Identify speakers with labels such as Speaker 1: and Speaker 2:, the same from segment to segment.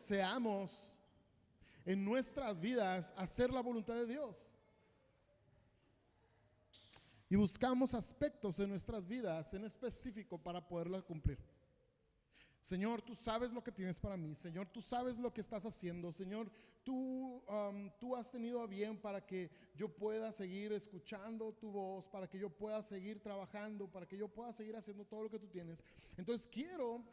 Speaker 1: deseamos en nuestras vidas hacer la voluntad de Dios. Y buscamos aspectos en nuestras vidas en específico para poderla cumplir. Señor, tú sabes lo que tienes para mí. Señor, tú sabes lo que estás haciendo. Señor, tú has tenido a bien para que yo pueda seguir escuchando tu voz, para que yo pueda seguir trabajando, para que yo pueda seguir haciendo todo lo que tú tienes. Entonces quiero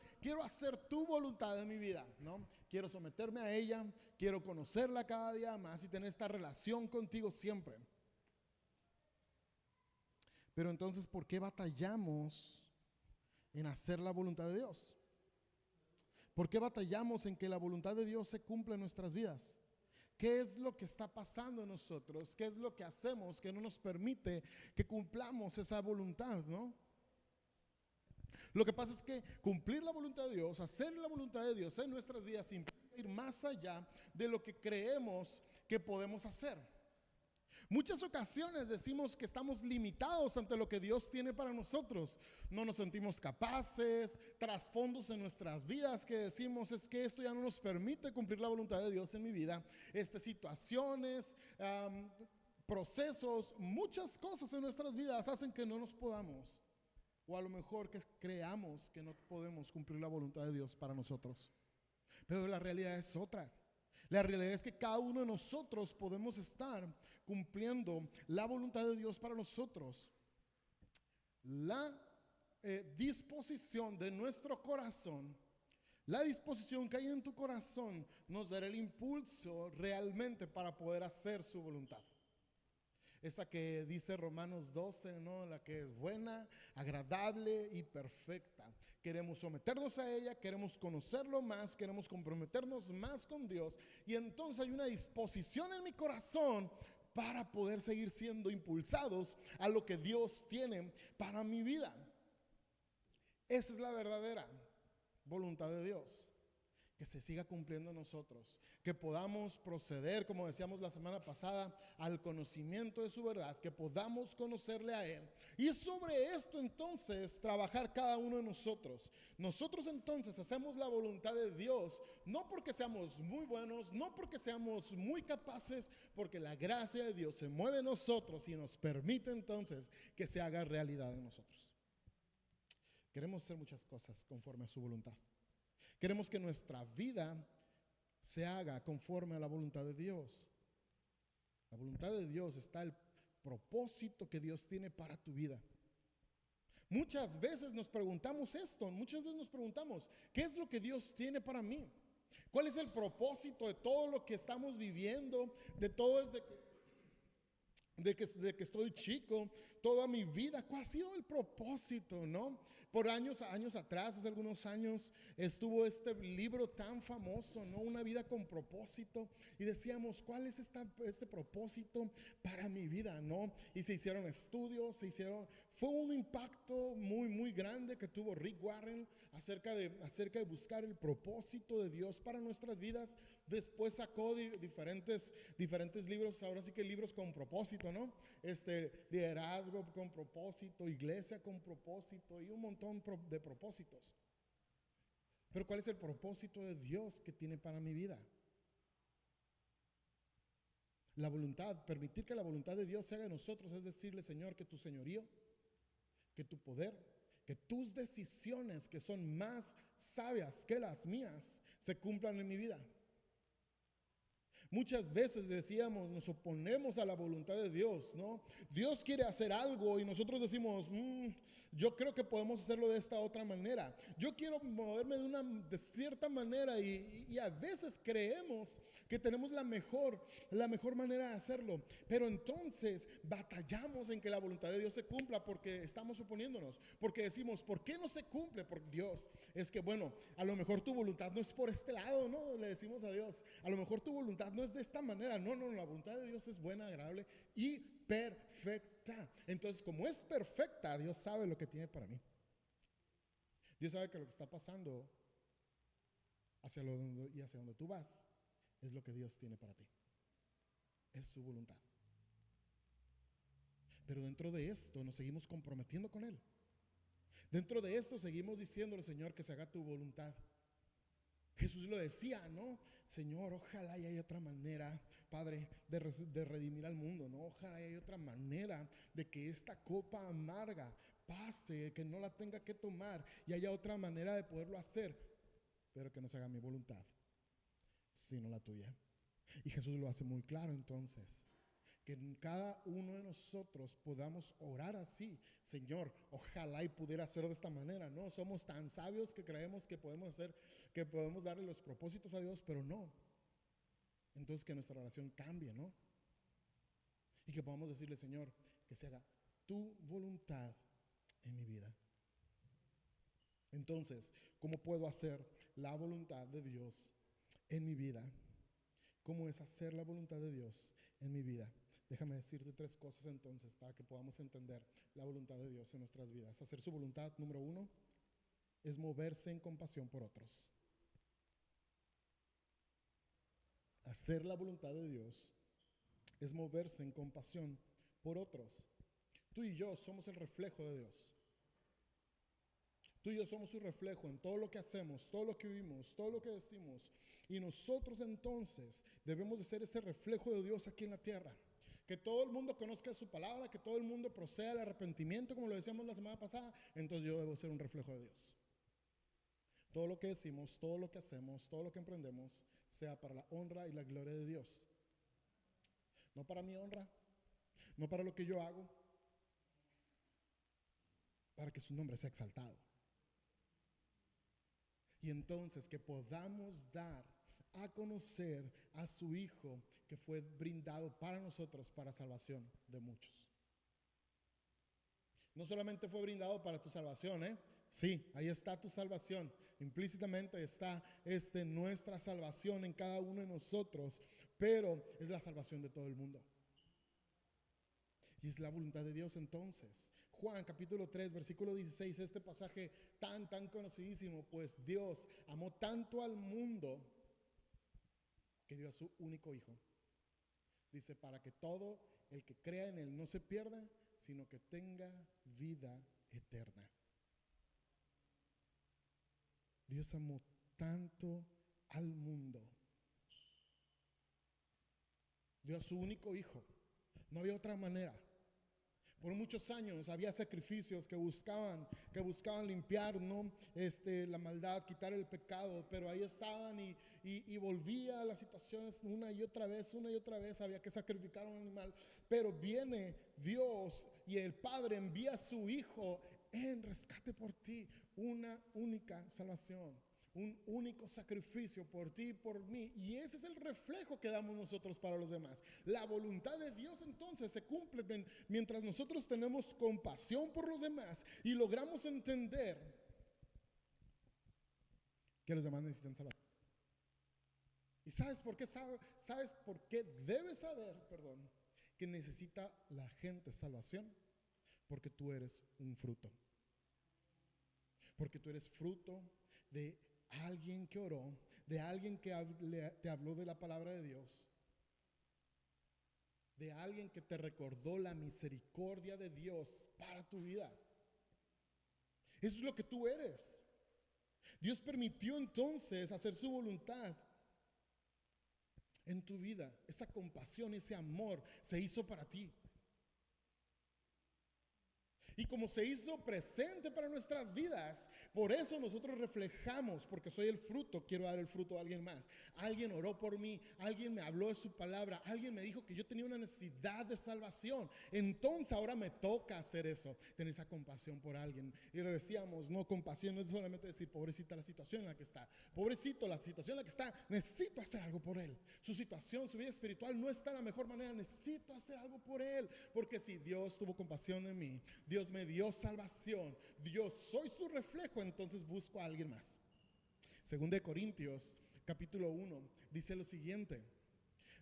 Speaker 1: hacer tu voluntad en mi vida, ¿no? Quiero someterme a ella, quiero conocerla cada día más y tener esta relación contigo siempre. Pero entonces, ¿por qué batallamos en hacer la voluntad de Dios? ¿Por qué batallamos en que la voluntad de Dios se cumpla en nuestras vidas? ¿Qué es lo que está pasando en nosotros? ¿Qué es lo que hacemos que no nos permite que cumplamos esa voluntad, no? Lo que pasa es que cumplir la voluntad de Dios, hacer la voluntad de Dios en nuestras vidas implica ir más allá de lo que creemos que podemos hacer. Muchas ocasiones decimos que estamos limitados ante lo que Dios tiene para nosotros. No nos sentimos capaces, trasfondos en nuestras vidas que decimos es que esto ya no nos permite cumplir la voluntad de Dios en mi vida. Situaciones, procesos, muchas cosas en nuestras vidas hacen que no nos podamos, o a lo mejor que creamos que no podemos cumplir la voluntad de Dios para nosotros. Pero la realidad es otra. La realidad es que cada uno de nosotros podemos estar cumpliendo la voluntad de Dios para nosotros. La disposición de nuestro corazón, la disposición que hay en tu corazón nos dará el impulso realmente para poder hacer su voluntad. Esa que dice Romanos 12, ¿no? La que es buena, agradable y perfecta. Queremos someternos a ella, queremos conocerlo más, queremos comprometernos más con Dios. Y entonces hay una disposición en mi corazón para poder seguir siendo impulsados a lo que Dios tiene para mi vida. Esa es la verdadera voluntad de Dios. Que se siga cumpliendo en nosotros, que podamos proceder, como decíamos la semana pasada, al conocimiento de su verdad, que podamos conocerle a Él. Y sobre esto entonces trabajar cada uno de nosotros. Nosotros entonces hacemos la voluntad de Dios, no porque seamos muy buenos, no porque seamos muy capaces, porque la gracia de Dios se mueve en nosotros y nos permite entonces que se haga realidad en nosotros. Queremos hacer muchas cosas conforme a su voluntad. Queremos que nuestra vida se haga conforme a la voluntad de Dios. La voluntad de Dios está el propósito que Dios tiene para tu vida. Muchas veces nos preguntamos esto, muchas veces nos preguntamos, ¿qué es lo que Dios tiene para mí? ¿Cuál es el propósito de todo lo que estamos viviendo, de todo desde que estoy chico, toda mi vida? ¿Cuál ha sido el propósito, no? Por años atrás, hace algunos años, estuvo este libro tan famoso, ¿no? Una vida con propósito. Y decíamos, ¿cuál es este propósito para mi vida, no? Y se hicieron estudios, fue un impacto muy, muy grande que tuvo Rick Warren acerca de buscar el propósito de Dios para nuestras vidas. Después sacó diferentes libros, ahora sí que libros con propósito, ¿no? Liderazgo con propósito, iglesia con propósito y un montón de propósitos. Pero ¿cuál es el propósito de Dios que tiene para mi vida? La voluntad, permitir que la voluntad de Dios se haga en nosotros, es decirle, Señor, que tu señorío, que tu poder, que tus decisiones, que son más sabias que las mías, se cumplan en mi vida. Muchas veces decíamos, nos oponemos a la voluntad de Dios, ¿no? Dios quiere hacer algo y nosotros decimos, yo creo que podemos hacerlo de esta otra manera. Yo quiero moverme de cierta manera y a veces creemos que tenemos la mejor manera de hacerlo. Pero entonces batallamos en que la voluntad de Dios se cumpla porque estamos oponiéndonos. Porque decimos, ¿por qué no se cumple? Por Dios, es que bueno, a lo mejor tu voluntad no es por este lado, ¿no? Le decimos a Dios, a lo mejor tu voluntad no es de esta manera. No, la voluntad de Dios es buena, agradable y perfecta. Entonces, como es perfecta, Dios sabe lo que tiene para mí. Dios sabe que lo que está pasando hacia donde tú vas es lo que Dios tiene para ti. Es su voluntad. Pero dentro de esto nos seguimos comprometiendo con Él. Dentro de esto seguimos diciéndole, Señor, que se haga tu voluntad. Jesús lo decía, ¿no? Señor, ojalá y haya otra manera, Padre, de redimir al mundo, ¿no? Ojalá y haya otra manera de que esta copa amarga pase, que no la tenga que tomar, y haya otra manera de poderlo hacer, pero que no se haga mi voluntad, sino la tuya. Y Jesús lo hace muy claro entonces, que en cada uno de nosotros podamos orar así. Señor, ojalá y pudiera ser de esta manera. No somos tan sabios que creemos que podemos hacer, que podemos darle los propósitos a Dios, pero no. Entonces que nuestra oración cambie, ¿no? Y que podamos decirle, Señor, que se haga tu voluntad en mi vida. Entonces, ¿cómo puedo hacer la voluntad de Dios en mi vida? ¿Cómo es hacer la voluntad de Dios en mi vida? Déjame decirte 3 cosas entonces para que podamos entender la voluntad de Dios en nuestras vidas. Hacer su voluntad, número 1, es moverse en compasión por otros. Hacer la voluntad de Dios es moverse en compasión por otros. Tú y yo somos el reflejo de Dios. Tú y yo somos su reflejo en todo lo que hacemos, todo lo que vivimos, todo lo que decimos. Y nosotros entonces debemos de ser ese reflejo de Dios aquí en la tierra. Que todo el mundo conozca su palabra, que todo el mundo proceda al arrepentimiento, como lo decíamos la semana pasada. Entonces yo debo ser un reflejo de Dios. Todo lo que decimos, todo lo que hacemos, todo lo que emprendemos, sea para la honra y la gloria de Dios. No para mi honra, no para lo que yo hago, para que su nombre sea exaltado. Y entonces que podamos dar a conocer a su Hijo que fue brindado para nosotros para salvación de muchos. No solamente fue brindado para tu salvación, sí, ahí está tu salvación. Implícitamente está nuestra salvación en cada uno de nosotros, pero es la salvación de todo el mundo. Y es la voluntad de Dios entonces. Juan capítulo 3 versículo 16, este pasaje tan conocidísimo, pues Dios amó tanto al mundo que dio a su único Hijo. Dice, para que todo el que crea en Él no se pierda, sino que tenga vida eterna. Dios amó tanto al mundo. Dio a su único Hijo. No había otra manera. Por muchos años había sacrificios que buscaban limpiar, ¿no? La maldad, quitar el pecado, pero ahí estaban y volvía a las situaciones una y otra vez, había que sacrificar un animal. Pero viene Dios y el Padre envía a su Hijo en rescate por ti, una única salvación. Un único sacrificio por ti y por mí. Y ese es el reflejo que damos nosotros para los demás. La voluntad de Dios entonces se cumple mientras nosotros tenemos compasión por los demás y logramos entender que los demás necesitan salvación. ¿Y sabes por qué? ¿Sabes por qué debes saber, que necesita la gente salvación? Porque tú eres un fruto. Porque tú eres fruto de alguien que oró, de alguien que te habló de la palabra de Dios, de alguien que te recordó la misericordia de Dios para tu vida. Eso es lo que tú eres. Dios permitió entonces hacer su voluntad en tu vida. Esa compasión, ese amor se hizo para ti. Y como se hizo presente para nuestras vidas, por eso nosotros reflejamos, porque soy el fruto, quiero dar el fruto a alguien más. Alguien oró por mí, alguien me habló de su palabra, alguien me dijo que yo tenía una necesidad de salvación. Entonces ahora me toca hacer eso, tener esa compasión por alguien. Y le decíamos, no, compasión no es solamente decir, pobrecita la situación en la que está, pobrecito la situación en la que está, necesito hacer algo por él. Su situación, su vida espiritual no está de la mejor manera, necesito hacer algo por él. Porque si Dios tuvo compasión de mí, Dios me dio salvación, Dios soy su reflejo, entonces busco a alguien más. Segunda de Corintios capítulo 1 dice lo siguiente: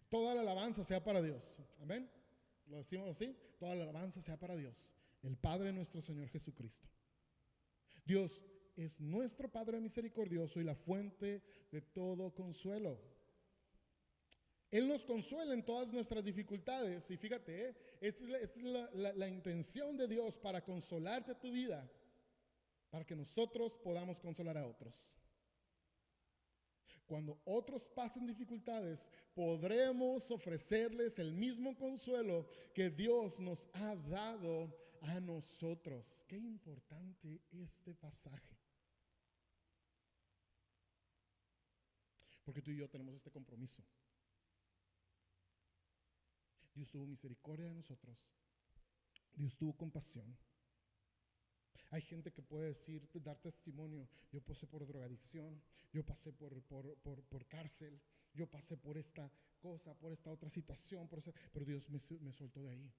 Speaker 1: toda la alabanza sea para Dios. Amén. Lo decimos así: toda la alabanza sea para Dios, el Padre de nuestro Señor Jesucristo. Dios es nuestro Padre misericordioso y la fuente de todo consuelo. Él nos consuela en todas nuestras dificultades. Y fíjate, esta es la intención de Dios para consolarte tu vida, para que nosotros podamos consolar a otros. Cuando otros pasen dificultades, podremos ofrecerles el mismo consuelo que Dios nos ha dado a nosotros. Qué importante este pasaje. Porque tú y yo tenemos este compromiso. Dios tuvo misericordia de nosotros. Dios tuvo compasión. Hay gente que puede decir, dar testimonio: yo pasé por drogadicción, yo pasé por cárcel, yo pasé por esta cosa, por esta otra situación, pero Dios me soltó de ahí.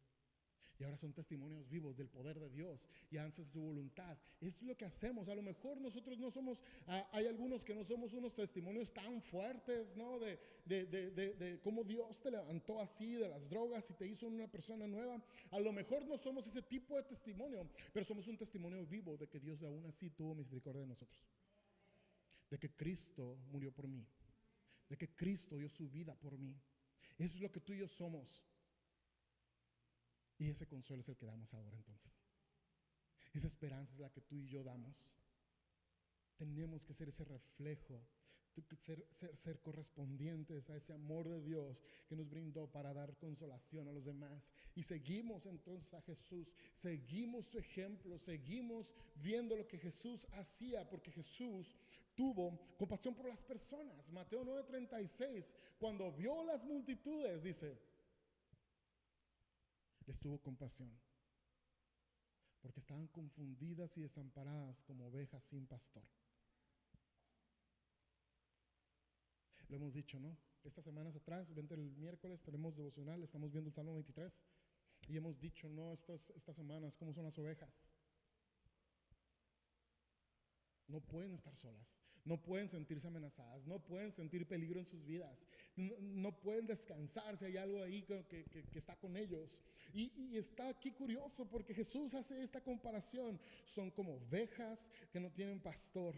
Speaker 1: Y ahora son testimonios vivos del poder de Dios y haces tu voluntad. Es lo que hacemos. A lo mejor nosotros no somos, hay algunos que no somos unos testimonios tan fuertes, ¿no? De cómo Dios te levantó así de las drogas y te hizo una persona nueva. A lo mejor no somos ese tipo de testimonio, pero somos un testimonio vivo de que Dios aún así tuvo misericordia de nosotros. De que Cristo murió por mí. De que Cristo dio su vida por mí. Eso es lo que tú y yo somos. Y ese consuelo es el que damos ahora entonces. Esa esperanza es la que tú y yo damos. Tenemos que ser ese reflejo, ser correspondientes a ese amor de Dios que nos brindó para dar consolación a los demás. Y seguimos entonces a Jesús, seguimos su ejemplo, seguimos viendo lo que Jesús hacía, porque Jesús tuvo compasión por las personas. Mateo 9:36, cuando vio las multitudes, dice, les tuvo compasión, porque estaban confundidas y desamparadas como ovejas sin pastor. Lo hemos dicho, ¿no? Estas semanas atrás, vente el miércoles, tenemos devocional, estamos viendo el Salmo 23 y hemos dicho, ¿no? Estas semanas, ¿cómo son las ovejas? No pueden estar solas, no pueden sentirse amenazadas, no pueden sentir peligro en sus vidas, no pueden descansar si hay algo ahí que está con ellos. Y está aquí curioso porque Jesús hace esta comparación. Son como ovejas que no tienen pastor,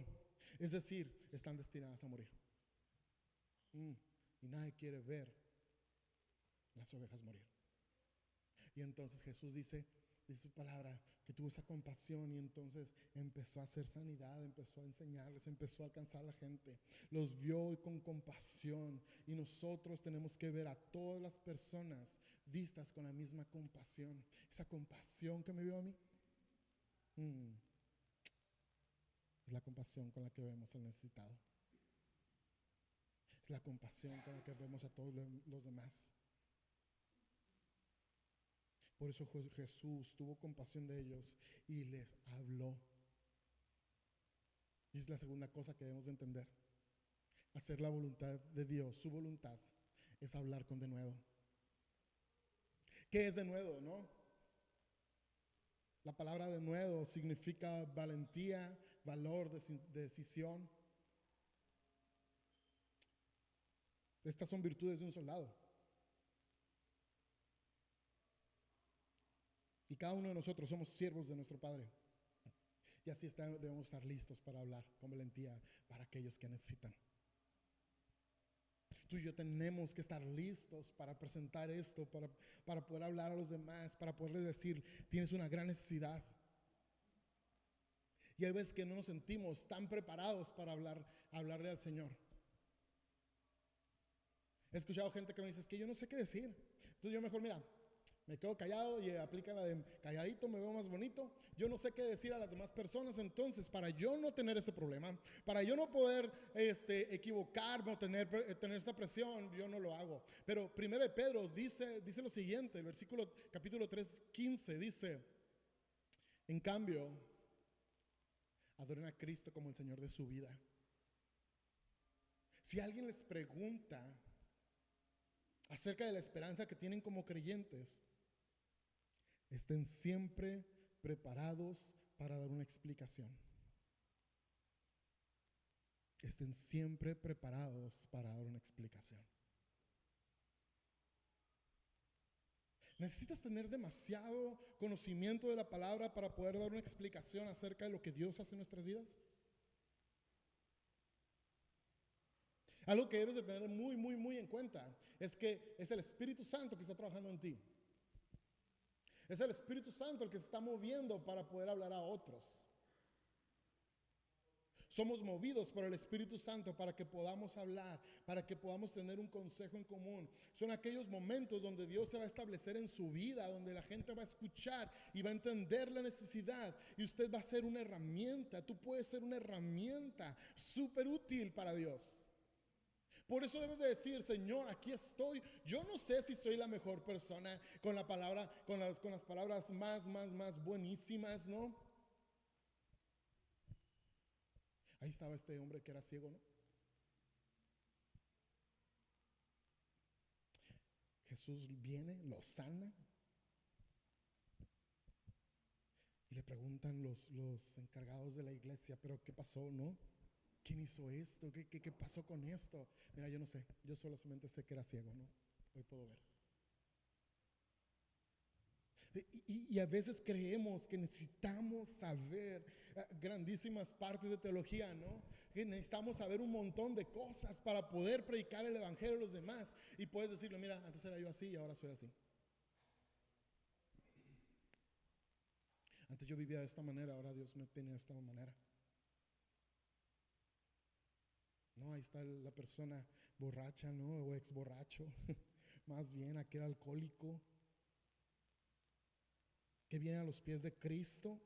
Speaker 1: es decir, están destinadas a morir. Y nadie quiere ver las ovejas morir. Y entonces Jesús dice su palabra, que tuvo esa compasión y entonces empezó a hacer sanidad, empezó a enseñarles, empezó a alcanzar a la gente, los vio con compasión. Y nosotros tenemos que ver a todas las personas vistas con la misma compasión. Esa compasión que me vio a mí, es la compasión con la que vemos al necesitado, es la compasión con la que vemos a todos los demás. Por eso Jesús tuvo compasión de ellos y les habló. Y es la segunda cosa que debemos de entender. Hacer la voluntad de Dios, su voluntad, es hablar con denuedo. ¿Qué es denuedo, no? La palabra denuedo significa valentía, valor, decisión. Estas son virtudes de un soldado. Y cada uno de nosotros somos siervos de nuestro Padre. Y así debemos estar listos para hablar con valentía para aquellos que necesitan. Tú y yo tenemos que estar listos para presentar esto, para poder hablar a los demás, para poderles decir, tienes una gran necesidad. Y hay veces que no nos sentimos tan preparados para hablarle al Señor. He escuchado gente que me dice, es que yo no sé qué decir. Entonces yo mejor, mira, me quedo callado y aplica la de calladito, me veo más bonito. Yo no sé qué decir a las demás personas. Entonces, para yo no tener este problema, para yo no poder equivocarme o tener esta presión, yo no lo hago. Pero 1 Pedro dice lo siguiente, el capítulo 3:15 dice, en cambio, adoren a Cristo como el Señor de su vida. Si alguien les pregunta acerca de la esperanza que tienen como creyentes, estén siempre preparados para dar una explicación. Estén siempre preparados para dar una explicación. ¿Necesitas tener demasiado conocimiento de la palabra para poder dar una explicación acerca de lo que Dios hace en nuestras vidas? Algo que debes de tener muy, muy, muy en cuenta es que es el Espíritu Santo que está trabajando en ti. Es el Espíritu Santo el que se está moviendo para poder hablar a otros. Somos movidos por el Espíritu Santo para que podamos hablar, para que podamos tener un consejo en común. Son aquellos momentos donde Dios se va a establecer en su vida, donde la gente va a escuchar y va a entender la necesidad. Y usted va a ser una herramienta. Tú puedes ser una herramienta súper útil para Dios. Por eso debes de decir: Señor, aquí estoy. Yo no sé si soy la mejor persona con la palabra, con las palabras más buenísimas, ¿no? Ahí estaba este hombre que era ciego, ¿no? Jesús viene, lo sana. Y le preguntan los encargados de la iglesia: ¿pero qué pasó, no? ¿Quién hizo esto? ¿Qué pasó con esto? Mira, yo no sé. Yo solamente sé que era ciego, ¿no? Hoy puedo ver. Y a veces creemos que necesitamos saber grandísimas partes de teología, ¿no? Que necesitamos saber un montón de cosas para poder predicar el evangelio a los demás. Y puedes decirle: mira, antes era yo así y ahora soy así. Antes yo vivía de esta manera, ahora Dios me tiene de esta manera. No, ahí está la persona borracha, ¿no? O ex borracho. Más bien aquel alcohólico que viene a los pies de Cristo.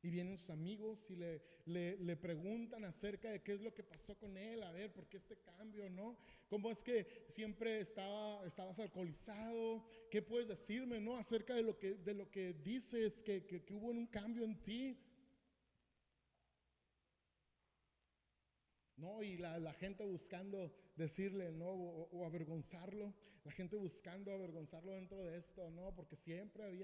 Speaker 1: Y vienen sus amigos y le preguntan acerca de qué es lo que pasó con él. A ver, ¿por qué este cambio, no? ¿Cómo es que siempre estabas alcoholizado? ¿Qué puedes decirme, no? Acerca de lo que dices que hubo un cambio en ti. No, y la gente buscando decirle no o avergonzarlo, la gente buscando avergonzarlo dentro de esto, no, porque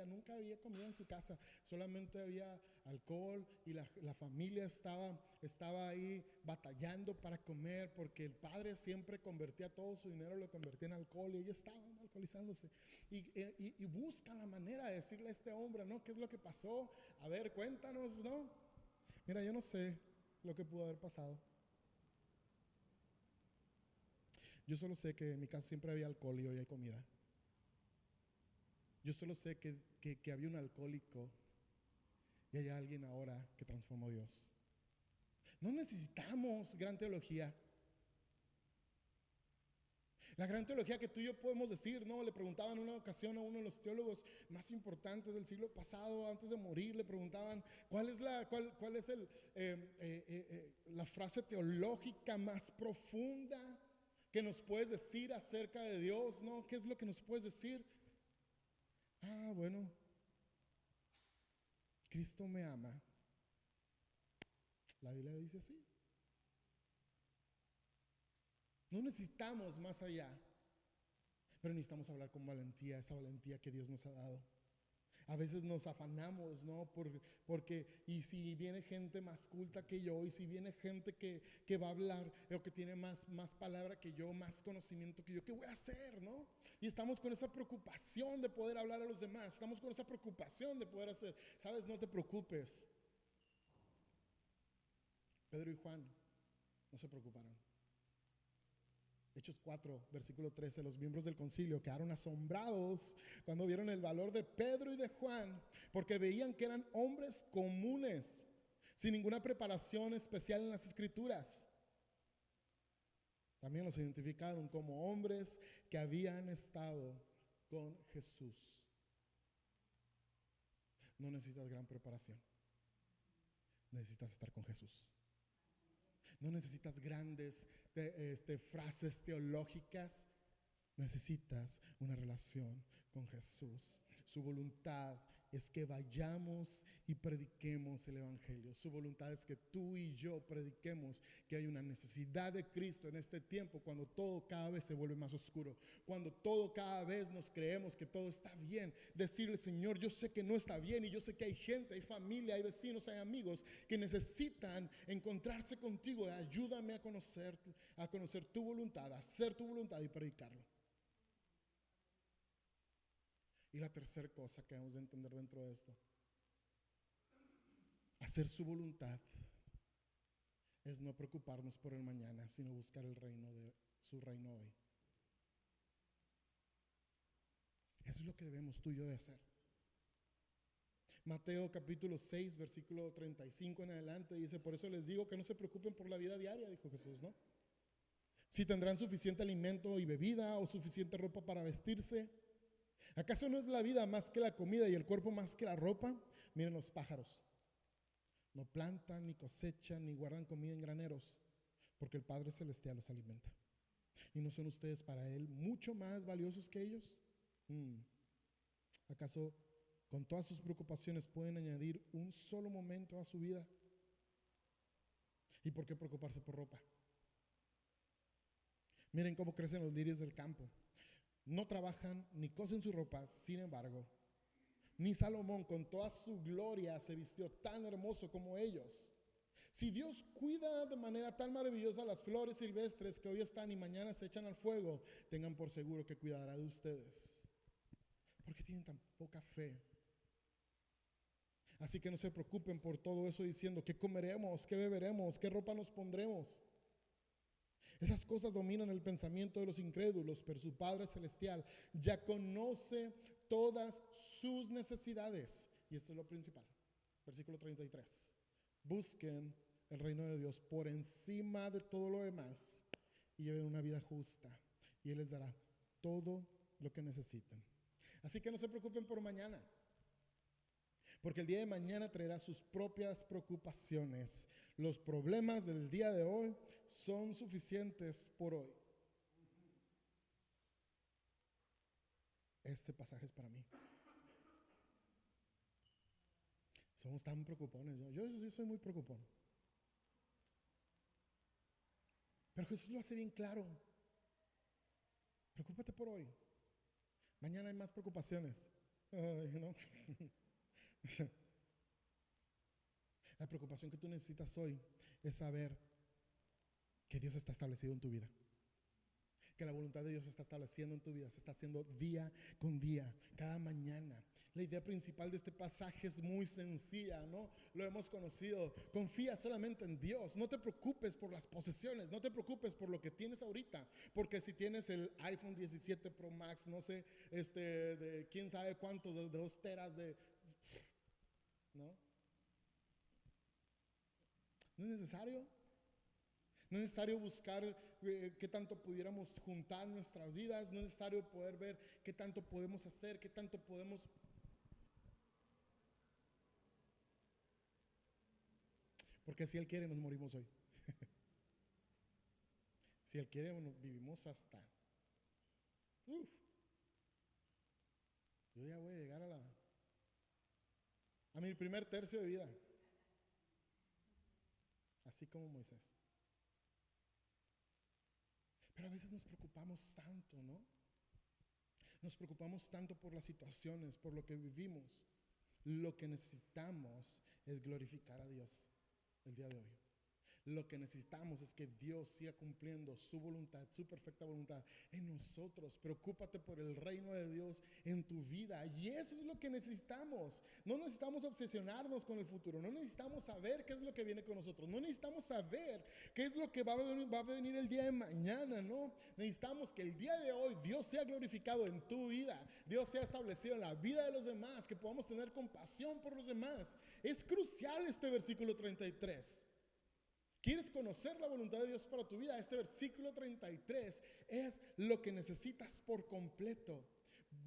Speaker 1: nunca había comida en su casa, solamente había alcohol y la familia estaba ahí batallando para comer, porque el padre siempre convertía todo su dinero, lo convertía en alcohol y ellos estaban alcoholizándose. Y buscan la manera de decirle a este hombre, no, ¿qué es lo que pasó? A ver, cuéntanos, ¿no? Mira, yo no sé lo que pudo haber pasado. Yo solo sé que en mi casa siempre había alcohol y hoy hay comida. Yo solo sé que había un alcohólico y hay alguien ahora que transformó a Dios. No necesitamos gran teología. La gran teología que tú y yo podemos decir, ¿no? Le preguntaban en una ocasión a uno de los teólogos más importantes del siglo pasado, antes de morir, le preguntaban: ¿cuál es la frase teológica más profunda que nos puedes decir acerca de Dios, ¿no? ¿Qué es lo que nos puedes decir? Bueno, Cristo me ama. La Biblia dice así. No necesitamos más allá, pero necesitamos hablar con valentía, esa valentía que Dios nos ha dado. A veces nos afanamos, ¿no? Porque, y si viene gente más culta que yo, y si viene gente que va a hablar, o que tiene más palabra que yo, más conocimiento que yo, ¿qué voy a hacer, no? Y estamos con esa preocupación de poder hablar a los demás, estamos con esa preocupación de poder hacer. ¿Sabes? No te preocupes. Pedro y Juan no se preocuparon. Hechos 4, versículo 13, los miembros del concilio quedaron asombrados cuando vieron el valor de Pedro y de Juan, porque veían que eran hombres comunes, sin ninguna preparación especial en las escrituras. También los identificaron como hombres que habían estado con Jesús. No necesitas gran preparación, necesitas estar con Jesús. No necesitas grandes frases teológicas. Necesitas una relación con Jesús. Su voluntad es que vayamos y prediquemos el evangelio. Su voluntad es que tú y yo prediquemos que hay una necesidad de Cristo en este tiempo, cuando todo cada vez se vuelve más oscuro, cuando todo cada vez nos creemos que todo está bien. Decirle: Señor, yo sé que no está bien, y yo sé que hay gente, hay familia, hay vecinos, hay amigos que necesitan encontrarse contigo. Ayúdame a conocer tu voluntad, a hacer tu voluntad y predicarlo. Y la tercera cosa que debemos de entender dentro de esto: hacer su voluntad es no preocuparnos por el mañana, sino buscar su reino hoy. Eso es lo que debemos tú y yo de hacer. Mateo capítulo 6, versículo 35 en adelante dice: por eso les digo que no se preocupen por la vida diaria, dijo Jesús, ¿no? Si tendrán suficiente alimento y bebida o suficiente ropa para vestirse. ¿Acaso no es la vida más que la comida y el cuerpo más que la ropa? Miren los pájaros. No plantan, ni cosechan, ni guardan comida en graneros, porque el Padre Celestial los alimenta. ¿Y no son ustedes para Él mucho más valiosos que ellos? ¿Acaso con todas sus preocupaciones pueden añadir un solo momento a su vida? ¿Y por qué preocuparse por ropa? Miren cómo crecen los lirios del campo. No trabajan ni cosen su ropa, sin embargo, ni Salomón con toda su gloria se vistió tan hermoso como ellos. Si Dios cuida de manera tan maravillosa las flores silvestres que hoy están y mañana se echan al fuego, tengan por seguro que cuidará de ustedes. ¿Por qué tienen tan poca fe? Así que no se preocupen por todo eso diciendo: ¿qué comeremos? ¿Qué beberemos? ¿Qué ropa nos pondremos? Esas cosas dominan el pensamiento de los incrédulos, pero su Padre Celestial ya conoce todas sus necesidades. Y esto es lo principal. Versículo 33. Busquen el reino de Dios por encima de todo lo demás y lleven una vida justa, y Él les dará todo lo que necesiten. Así que no se preocupen por mañana, porque el día de mañana traerá sus propias preocupaciones. Los problemas del día de hoy son suficientes por hoy. Este pasaje es para mí. Somos tan preocupones. Yo sí soy muy preocupón. Pero Jesús lo hace bien claro. Preocúpate por hoy. Mañana hay más preocupaciones. ¿No? La preocupación que tú necesitas hoy es saber que Dios está establecido en tu vida, que la voluntad de Dios se está estableciendo en tu vida, se está haciendo día con día, cada mañana. La idea principal de este pasaje es muy sencilla, ¿no? Lo hemos conocido. Confía solamente en Dios. No te preocupes por las posesiones, no te preocupes por lo que tienes ahorita, porque si tienes el iPhone 17 Pro Max, no sé, de quién sabe cuántos, de 2 teras ¿no? No es necesario. No es necesario buscar qué tanto pudiéramos juntar nuestras vidas. No es necesario poder ver qué tanto podemos hacer, qué tanto podemos. Porque si Él quiere, nos morimos hoy. Si Él quiere, vivimos hasta. Uf, yo ya voy a llegar a mi primer tercio de vida. Así como Moisés. Pero a veces nos preocupamos tanto, ¿no? Nos preocupamos tanto por las situaciones, por lo que vivimos. Lo que necesitamos es glorificar a Dios el día de hoy. Lo que necesitamos es que Dios siga cumpliendo su voluntad, su perfecta voluntad en nosotros. Preocúpate por el reino de Dios en tu vida. Y eso es lo que necesitamos. No necesitamos obsesionarnos con el futuro. No necesitamos saber qué es lo que viene con nosotros. No necesitamos saber qué es lo que va a venir el día de mañana, ¿no? Necesitamos que el día de hoy Dios sea glorificado en tu vida. Dios sea establecido en la vida de los demás. Que podamos tener compasión por los demás. Es crucial este versículo 33. ¿Quieres conocer la voluntad de Dios para tu vida? Este versículo 33 es lo que necesitas por completo.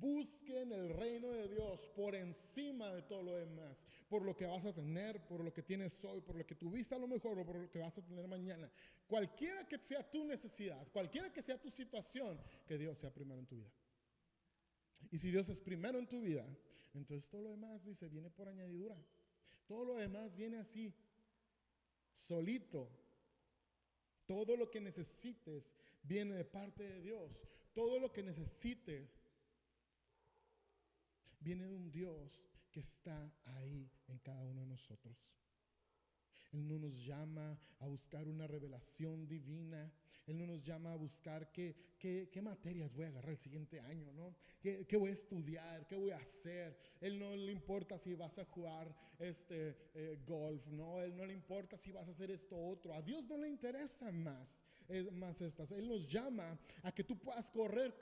Speaker 1: Busquen el reino de Dios por encima de todo lo demás, por lo que vas a tener, por lo que tienes hoy, por lo que tuviste a lo mejor o por lo que vas a tener mañana. Cualquiera que sea tu necesidad, cualquiera que sea tu situación, que Dios sea primero en tu vida. Y si Dios es primero en tu vida, entonces todo lo demás, dice, viene por añadidura. Todo lo demás viene así, solito. Todo lo que necesites viene de parte de Dios. Todo lo que necesites viene de un Dios que está ahí en cada uno de nosotros. Él no nos llama a buscar una revelación divina. Él no nos llama a buscar qué materias voy a agarrar el siguiente año, ¿no? ¿Qué voy a estudiar? ¿Qué voy a hacer? Él no le importa si vas a jugar golf, ¿no? Él no le importa si vas a hacer esto otro. A Dios no le interesa más estas. Él nos llama a que tú puedas correr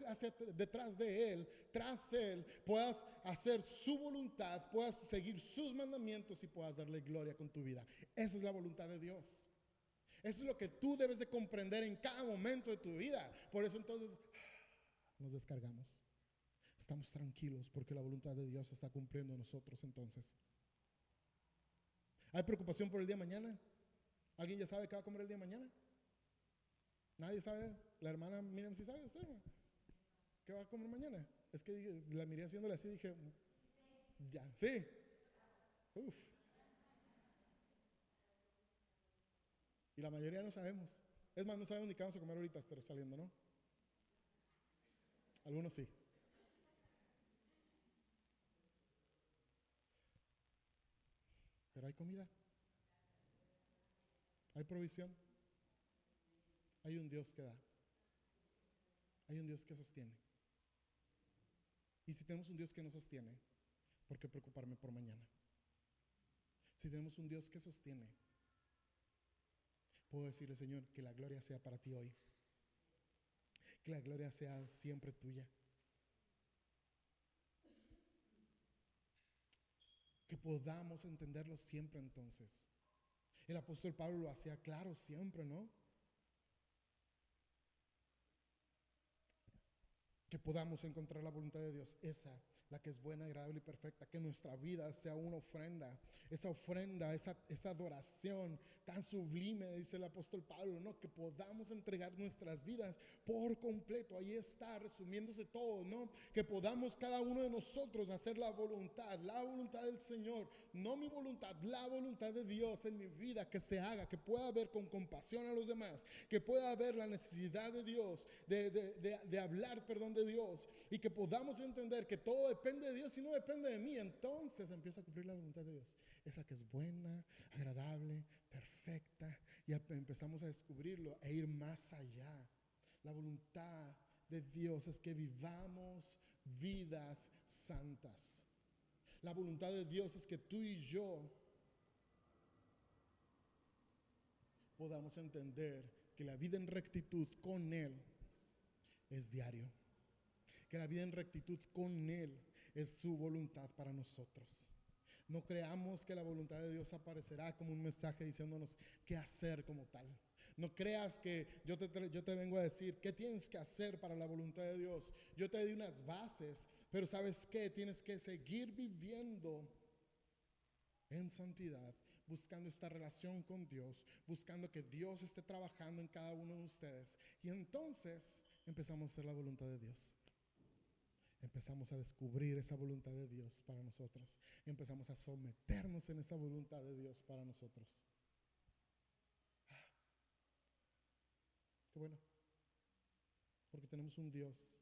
Speaker 1: detrás de Él, tras Él, puedas hacer su voluntad, puedas seguir sus mandamientos y puedas darle gloria con tu vida. Esa es la voluntad de Dios. Eso es lo que tú debes de comprender en cada momento de tu vida. Por eso entonces nos descargamos. Estamos tranquilos porque la voluntad de Dios se está cumpliendo en nosotros entonces. ¿Hay preocupación por el día de mañana? ¿Alguien ya sabe qué va a comer el día de mañana? ¿Nadie sabe? La hermana Miriam sí sabe, ¿qué va a comer mañana? Es que la miré haciéndole así y dije, ya, sí. Uf. Y la mayoría no sabemos. Es más, no sabemos ni qué vamos a comer ahorita, pero saliendo, ¿no? Algunos sí. Pero hay comida. Hay provisión. Hay un Dios que da. Hay un Dios que sostiene. Y si tenemos un Dios que nos sostiene, ¿por qué preocuparme por mañana? Si tenemos un Dios que sostiene, puedo decirle, Señor, que la gloria sea para ti hoy. Que la gloria sea siempre tuya. Que podamos entenderlo siempre entonces. El apóstol Pablo lo hacía claro siempre, ¿no? Que podamos encontrar la voluntad de Dios, esa, la que es buena, agradable y perfecta. Que nuestra vida sea una ofrenda, esa adoración tan sublime, dice el apóstol Pablo, ¿no? Que podamos entregar nuestras vidas por completo. Ahí está resumiéndose todo, ¿no? Que podamos cada uno de nosotros hacer la voluntad del Señor, no mi voluntad, la voluntad de Dios en mi vida, que se haga, que pueda ver con compasión a los demás, que pueda ver la necesidad de Dios, de hablar, perdón, de Dios, y que podamos entender que todo depende de Dios y no depende de mí. Entonces empieza a cumplir la voluntad de Dios, esa que es buena, agradable, perfecta, y empezamos a descubrirlo e ir más allá. La voluntad de Dios es que vivamos vidas santas. La voluntad de Dios es que tú y yo podamos entender que la vida en rectitud con Él es diario. Que la vida en rectitud con Él es su voluntad para nosotros. No creamos que la voluntad de Dios aparecerá como un mensaje diciéndonos qué hacer como tal. No creas que yo te vengo a decir qué tienes que hacer para la voluntad de Dios. Yo te di unas bases, pero ¿sabes qué? Tienes que seguir viviendo en santidad, buscando esta relación con Dios, buscando que Dios esté trabajando en cada uno de ustedes. Y entonces empezamos a hacer la voluntad de Dios. Empezamos a descubrir esa voluntad de Dios para nosotros. Y empezamos a someternos en esa voluntad de Dios para nosotros. Qué bueno. Porque tenemos un Dios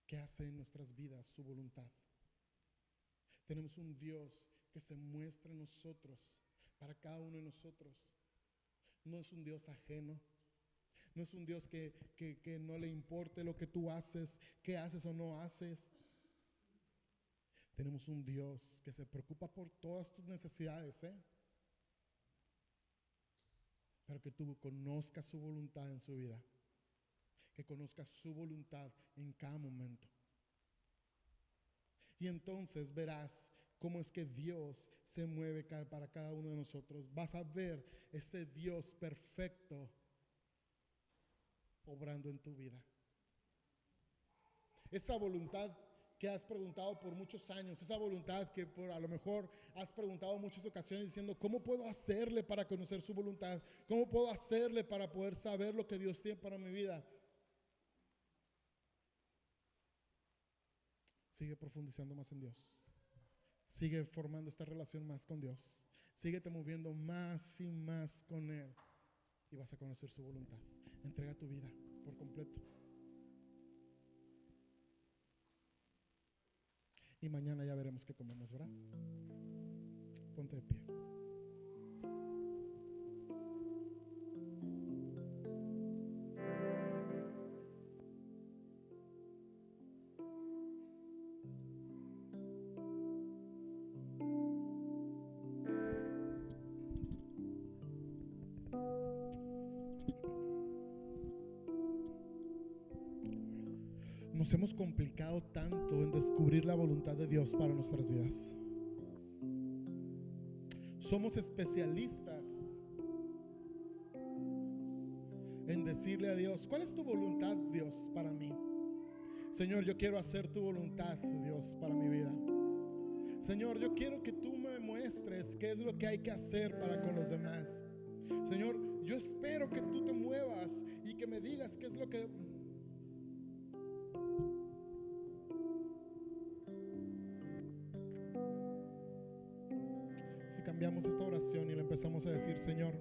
Speaker 1: que hace en nuestras vidas su voluntad. Tenemos un Dios que se muestra en nosotros, para cada uno de nosotros. No es un Dios ajeno. No es un Dios que no le importe lo que tú haces, qué haces o no haces. Tenemos un Dios que se preocupa por todas tus necesidades, pero que tú conozcas su voluntad en su vida. Que conozcas su voluntad en cada momento. Y entonces verás cómo es que Dios se mueve para cada uno de nosotros. Vas a ver ese Dios perfecto obrando en tu vida. Esa voluntad que has preguntado por muchos años, esa voluntad que a lo mejor has preguntado en muchas ocasiones diciendo, ¿cómo puedo hacerle para conocer su voluntad? ¿Cómo puedo hacerle para poder saber lo que Dios tiene para mi vida? Sigue profundizando más en Dios. Sigue formando esta relación más con Dios. Síguete moviendo más y más con Él y vas a conocer su voluntad. Entrega tu vida por completo. Y mañana ya veremos qué comemos, ¿verdad? Ponte de pie. Nos hemos complicado tanto en descubrir la voluntad de Dios para nuestras vidas. Somos especialistas en decirle a Dios: ¿cuál es tu voluntad, Dios, para mí? Señor, yo quiero hacer tu voluntad, Dios, para mi vida. Señor, yo quiero que tú me muestres qué es lo que hay que hacer para con los demás. Señor, yo espero que tú te muevas y que me digas qué es lo que... Si cambiamos esta oración y le empezamos a decir: Señor,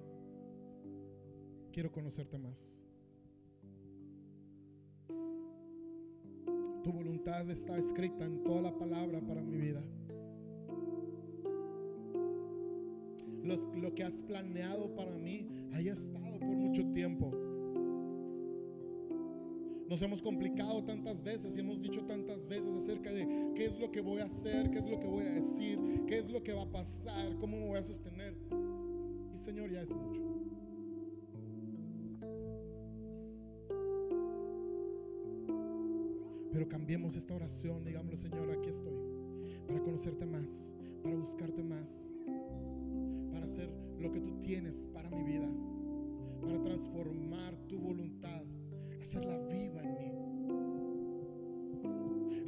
Speaker 1: quiero conocerte más. Tu voluntad está escrita en toda la palabra para mi vida. Lo que has planeado para mí haya estado por mucho tiempo. Nos hemos complicado tantas veces y hemos dicho tantas veces acerca de qué es lo que voy a hacer, qué es lo que voy a decir, qué es lo que va a pasar, cómo me voy a sostener. Y Señor, ya es mucho. Pero cambiemos esta oración, digámosle: Señor, aquí estoy para conocerte más, para buscarte más, para hacer lo que tú tienes para mi vida, para transformar tu voluntad, hacerla viva en mí,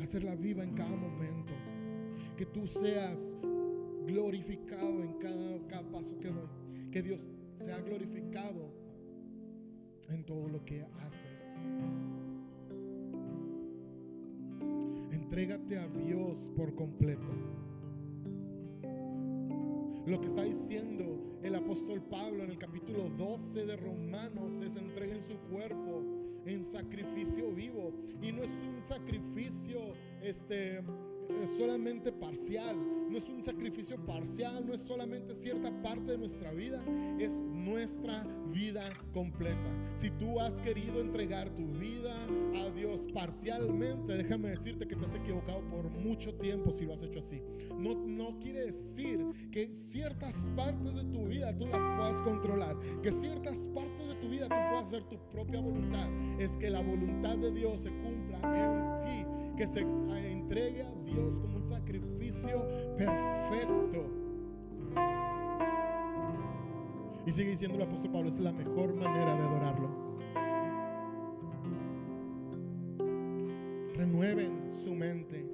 Speaker 1: hacerla viva en cada momento, que tú seas glorificado en cada paso que doy, que Dios sea glorificado en todo lo que haces. Entrégate a Dios por completo. Lo que está diciendo el apóstol Pablo en el capítulo 12 de Romanos es: entreguen su cuerpo en sacrificio vivo. Y no es un sacrificio solamente parcial, no es un sacrificio parcial, no es solamente cierta parte de nuestra vida, es nuestra vida completa. Si tú has querido entregar tu vida a Dios parcialmente, déjame decirte que te has equivocado por mucho tiempo si lo has hecho así. No quiere decir que ciertas partes de tu vida tú las puedas controlar, que ciertas partes de tu vida tú puedas hacer tu propia voluntad. Es que la voluntad de Dios se cumpla en ti, que se entregue a Dios como un sacrificio perfecto. Y sigue diciendo el apóstol Pablo: es la mejor manera de adorarlo. Renueven su mente,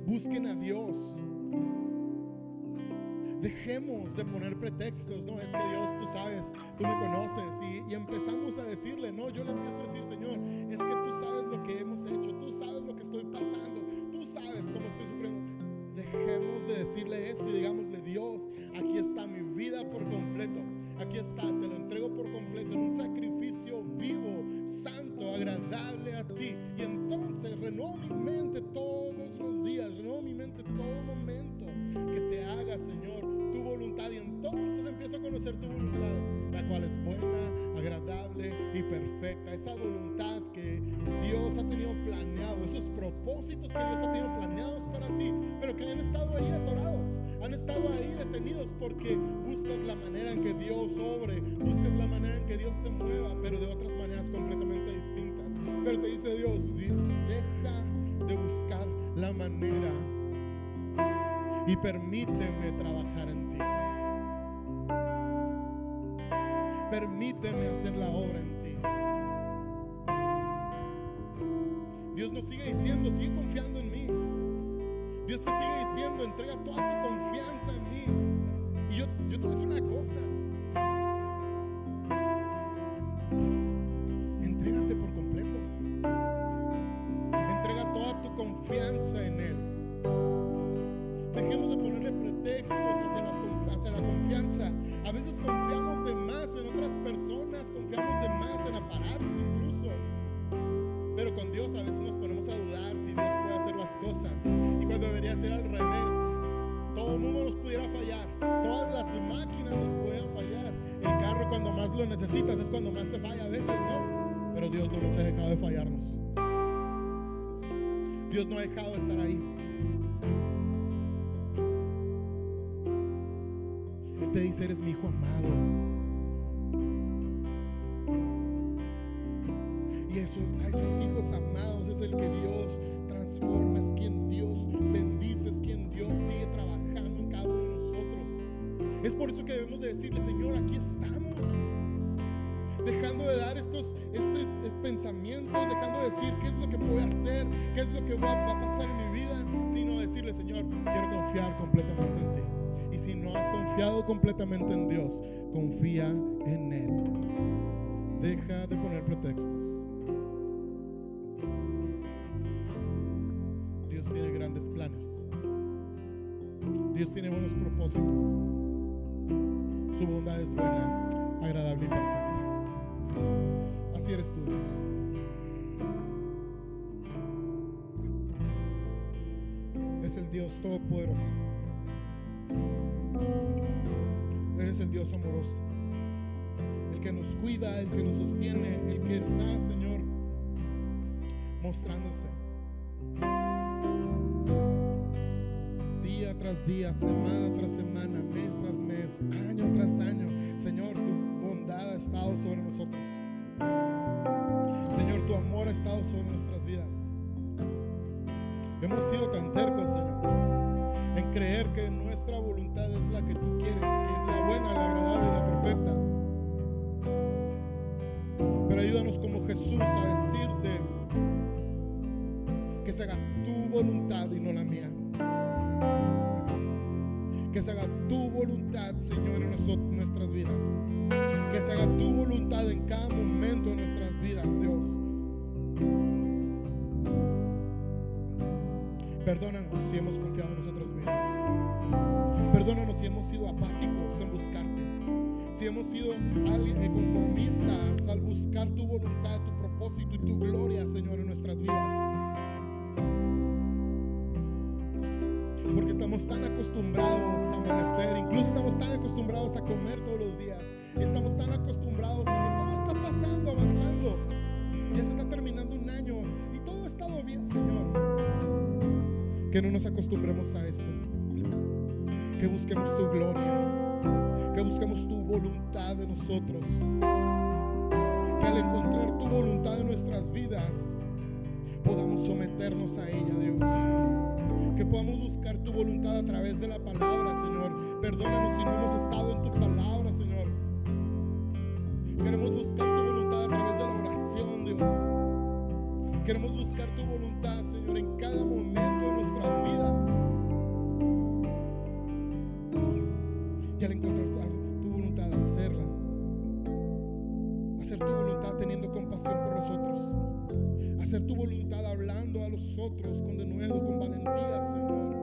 Speaker 1: busquen a Dios. Dejemos de poner pretextos. No, es que Dios, tú sabes, tú me conoces. Y empezamos a decirle: no, yo le empiezo a decir: Señor, es que tú sabes lo que hemos hecho, tú sabes lo que estoy pasando, tú sabes cómo estoy sufriendo. Dejemos de decirle eso y digámosle: Dios, aquí está mi vida por completo, aquí está, te lo entrego por completo en un sacrificio vivo, santo, agradable a ti. Y entonces renuevo mi mente todos los días, renuevo mi mente todo momento, que se haga, Señor, tu voluntad. Y entonces empiezo a conocer tu voluntad, la cual es buena, agradable y perfecta. Esa voluntad que Dios ha tenido planeado, esos propósitos que Dios ha tenido planeados para ti, pero que han estado ahí atorados, han estado ahí detenidos, porque buscas la manera en que Dios obre, buscas la manera en que Dios se mueva, pero de otras maneras completamente distintas. Pero te dice Dios: deja de buscar la manera y permíteme trabajar en ti. Permíteme hacer la obra en ti. Dios nos sigue diciendo: sigue confiando en mí. Dios te sigue diciendo: entrega toda tu confianza en mí. Y yo te voy a decir una cosa: entrégate por completo. Entrega toda tu confianza en Él. Dejemos de ponerle pretextos hacia la confianza. A veces confiamos de más en otras personas, confiamos de más en aparatos incluso. Pero con Dios a veces nos ponemos a dudar si Dios puede hacer las cosas. Y cuando debería ser al revés, todo el mundo nos pudiera fallar, todas las máquinas nos pudieran fallar. El carro, cuando más lo necesitas, es cuando más te falla a veces, ¿no? Pero Dios no nos ha dejado de fallarnos. Dios no ha dejado de estar ahí. Él te dice: eres mi hijo amado. Y a esos hijos amados es el que Dios transforma, es quien Dios bendice, es quien Dios sigue trabajando en cada uno de nosotros. Es por eso que debemos de decirle: Señor, aquí estamos. Dejando de dar estos pensamientos, dejando de decir qué es lo que voy a hacer, qué es lo que va a pasar en mi vida, sino decirle: Señor, quiero confiar completamente en ti. Y si no has confiado completamente en Dios, confía en Él. Deja de poner pretextos. Dios tiene grandes planes. Dios tiene buenos propósitos. Su bondad es buena, agradable y perfecta. Así eres tú, Dios. Es el Dios todopoderoso. Eres el Dios amoroso, el que nos cuida, el que nos sostiene, el que está, Señor, mostrándose día tras día, semana tras semana, mes tras mes, año tras año. Señor, tu bondad ha estado sobre nosotros. Señor, tu amor ha estado sobre nuestras vidas. Hemos sido tan tercos, Señor, en creer que nuestra voluntad es la que tú quieres, que es la buena, la agradable y la perfecta. Pero ayúdanos como Jesús a decirte que se haga tu voluntad y no la mía. Que se haga tu voluntad, Señor, en nuestras vidas. Que se haga tu voluntad en cada momento de nuestras vidas, Dios. Perdónanos si hemos confiado en nosotros mismos. Perdónanos si hemos sido apáticos en buscarte. Si hemos sido conformistas al buscar tu voluntad, tu propósito y tu gloria, Señor, en nuestras vidas. Porque estamos tan acostumbrados a amanecer, incluso estamos tan acostumbrados a comer todos los días. Estamos tan acostumbrados a que todo está pasando, avanzando. Ya se está terminando un año y todo ha estado bien, Señor. Que no nos acostumbremos a eso. Que busquemos tu gloria. Que busquemos tu voluntad de nosotros. Que al encontrar tu voluntad en nuestras vidas podamos someternos a ella, Dios. Que podamos buscar tu voluntad a través de la palabra, Señor. Perdónanos si no hemos estado en tu palabra, Señor. Queremos buscar tu voluntad a través de la oración, Dios. Queremos buscar tu voluntad, Señor, en cada momento de nuestras vidas. Y al encontrar tu voluntad, hacerla. Hacer tu voluntad teniendo compasión por los otros. Hacer tu voluntad hablando a los otros con denuedo, con valentía, Señor.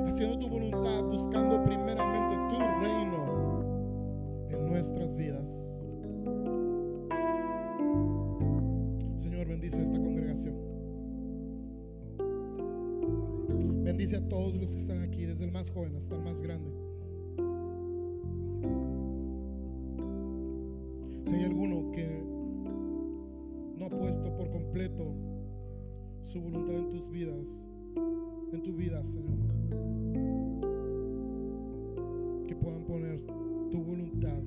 Speaker 1: Haciendo tu voluntad, buscando primeramente tu reino en nuestras vidas. Señor, bendice a esta congregación. Bendice a todos los que están aquí, desde el más joven hasta el más grande. Si hay alguno que no ha puesto por completo su voluntad en tus vidas, en tu vida, Señor, que puedan poner tu voluntad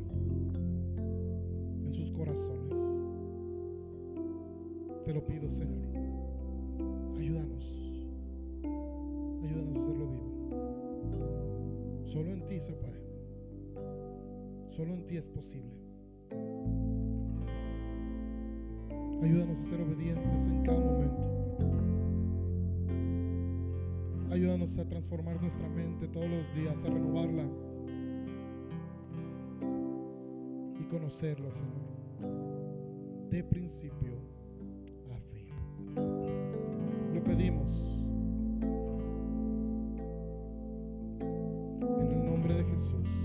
Speaker 1: en sus corazones. Te lo pido, Señor. Ayúdanos a hacerlo vivo. Solo en ti se puede. Solo en ti es posible. Ayúdanos a ser obedientes en cada momento. Ayúdanos a transformar nuestra mente todos los días, a renovarla y conocerlo, Señor, de principio a fin. Lo pedimos en el nombre de Jesús.